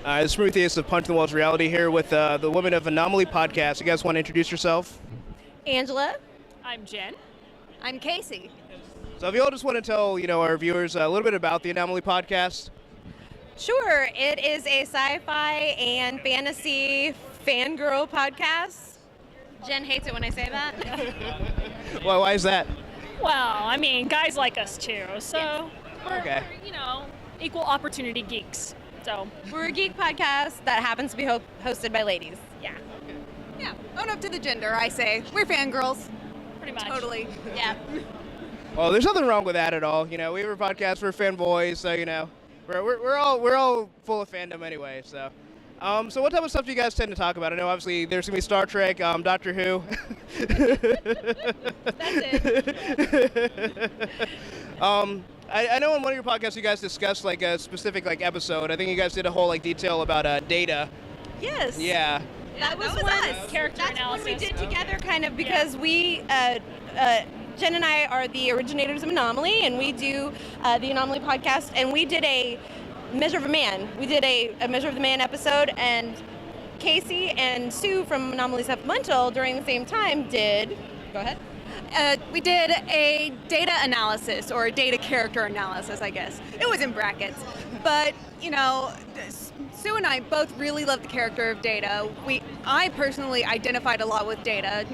This is Prometheus of Punch the Walls Reality here with the women of Anomaly Podcast. You guys want to introduce yourself? Angela. I'm Jen. I'm Casey. So if you all just want to tell our viewers a little bit about the Anomaly Podcast. Sure. It is a sci-fi and fantasy fangirl podcast. Jen hates it when I say that. Well, why is that? Well, I mean, guys like us too, so Okay. we're equal opportunity geeks. So We're a geek podcast that happens to be hosted by ladies. yeah, Yeah, own up to the gender, I say. We're fangirls. pretty much. Totally. Yeah. Well, there's nothing wrong with that at all. We have a podcast, we're fanboys, so we're all full of fandom anyway. So, so what type of stuff do you guys tend to talk about? I know obviously there's gonna be Star Trek, Doctor Who. That's it. I know in one of your podcasts you guys discussed like a specific episode. I think you guys did a whole detail about data. Yes. Yeah. That was one us. Character that's analysis. What we did together, kind of, because we, Jen and I are the originators of Anomaly, and we do the Anomaly podcast, and we did a Measure of a Man. We did a Measure of the Man episode, and Casey and Sue from Anomaly Supplemental during the same time did. Go ahead. We did a data analysis, or a data character analysis, I guess. It was in brackets. But, Sue and I both really love the character of Data. I personally identified a lot with Data,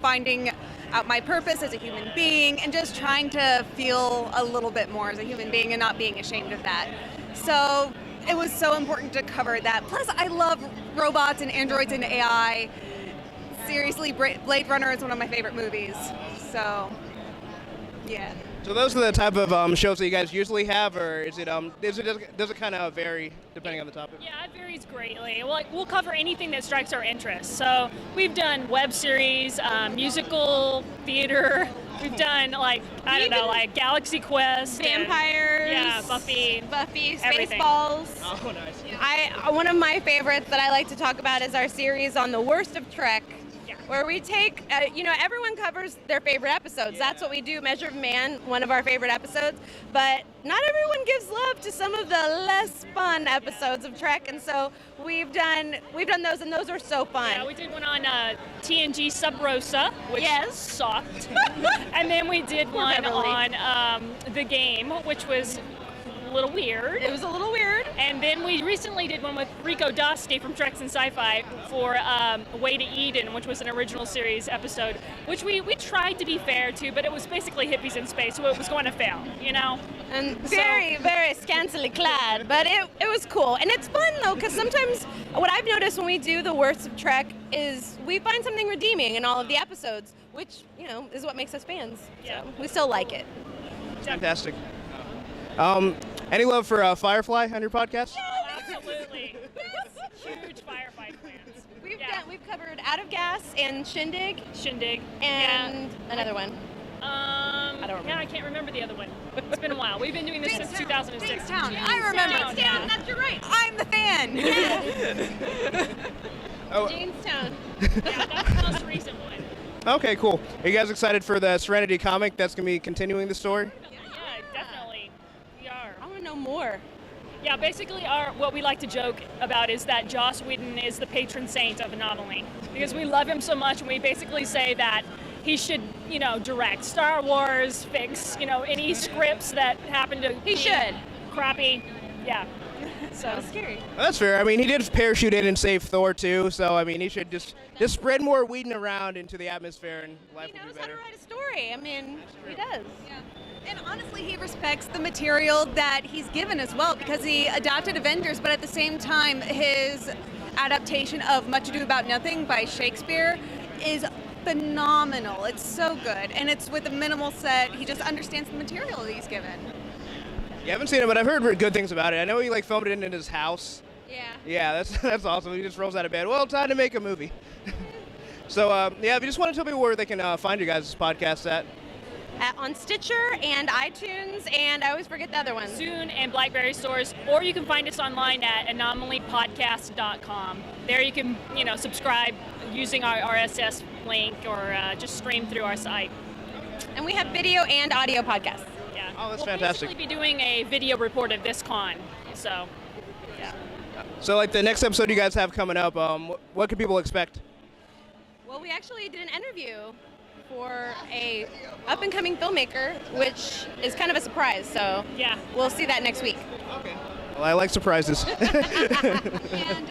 finding out my purpose as a human being and just trying to feel a little bit more as a human being and not being ashamed of that. So it was so important to cover that. Plus, I love robots and androids and AI. Seriously, Blade Runner is one of my favorite movies. So, yeah. So those are the type of shows that you guys usually have, or does it kind of vary depending on the topic? Yeah, it varies greatly. We'll cover anything that strikes our interest. So we've done web series, musical, theater. We've done Galaxy Quest, Vampires. Buffy, everything. Spaceballs. Oh, nice. One of my favorites that I like to talk about is our series on the worst of Trek, where we take, everyone covers their favorite episodes. That's what we do. Measure of Man, one of our favorite episodes, but not everyone gives love to some of the less fun episodes of Trek, and so we've done those, and those are so fun. Yeah, we did one on TNG Sub Rosa, which sucked, and then we did one on The Game, which was a little weird. It was a little weird. And then we recently did one with Rico Dusty from Treks and Sci Fi for Way to Eden, which was an original series episode, which we tried to be fair to, but it was basically hippies in space, so it was going to fail, And very scantily clad, but it was cool. And it's fun, though, because sometimes what I've noticed when we do the worst of Trek is we find something redeeming in all of the episodes, which, is what makes us fans. Yeah. So we still like it. Fantastic. Any love for Firefly on your podcast? Absolutely. Huge firefight fans. We've covered Out of Gas and Shindig and another one. I don't remember. Yeah, I can't remember the other one. It's been a while. We've been doing this since 2006. Jamestown. I remember. Jamestown, that's right. I'm the fan. Jamestown. Yeah, that's the most recent one. Okay, cool. Are you guys excited for the Serenity comic that's going to be continuing the story? Yeah, definitely. We are. I want to know more. Yeah, basically what we like to joke about is that Joss Whedon is the patron saint of Anomaly, because we love him so much, and we basically say that he should, direct Star Wars, fix, any scripts that happen to be crappy. Yeah. So That's scary. Well, that's fair. I mean, he did parachute in and save Thor too, so I mean, he should just spread more Whedon around into the atmosphere, and life He will knows be how to better. write a story. I mean, he does. Yeah. And honestly, he respects the material that he's given as well, because he adapted Avengers, but at the same time, his adaptation of Much Ado About Nothing by Shakespeare is phenomenal. It's so good, and it's with a minimal set. He just understands the material that he's given. You haven't seen it, but I've heard good things about it. I know he filmed it in his house. Yeah. Yeah, that's awesome. He just rolls out of bed. Well, time to make a movie. So, if you just want to tell people where they can find your guys' podcast at. On Stitcher and iTunes, and I always forget the other one. Zune and Blackberry stores, or you can find us online at anomalypodcast.com. There you can, subscribe using our RSS link, or just stream through our site. And we have video and audio podcasts. Yeah. Oh, that's we'll fantastic. We'll basically be doing a video report of this con, so, yeah. So, like the next episode you guys have coming up, what can people expect? Well, we actually did an interview for a up-and-coming filmmaker, which is kind of a surprise. So Yeah. we'll see that next week. Okay. Well, I like surprises. And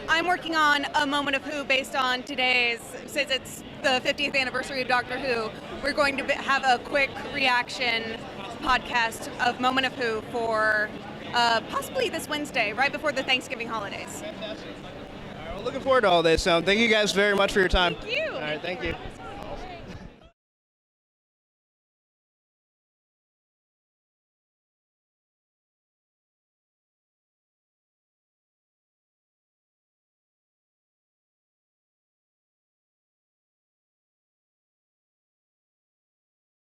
I'm working on a Moment of Who based on today's, since it's the 50th anniversary of Doctor Who, we're going to have a quick reaction podcast of Moment of Who for possibly this Wednesday, right before the Thanksgiving holidays. Fantastic. All right, well, looking forward to all this. Thank you guys very much for your time. Thank you. All right, thank you.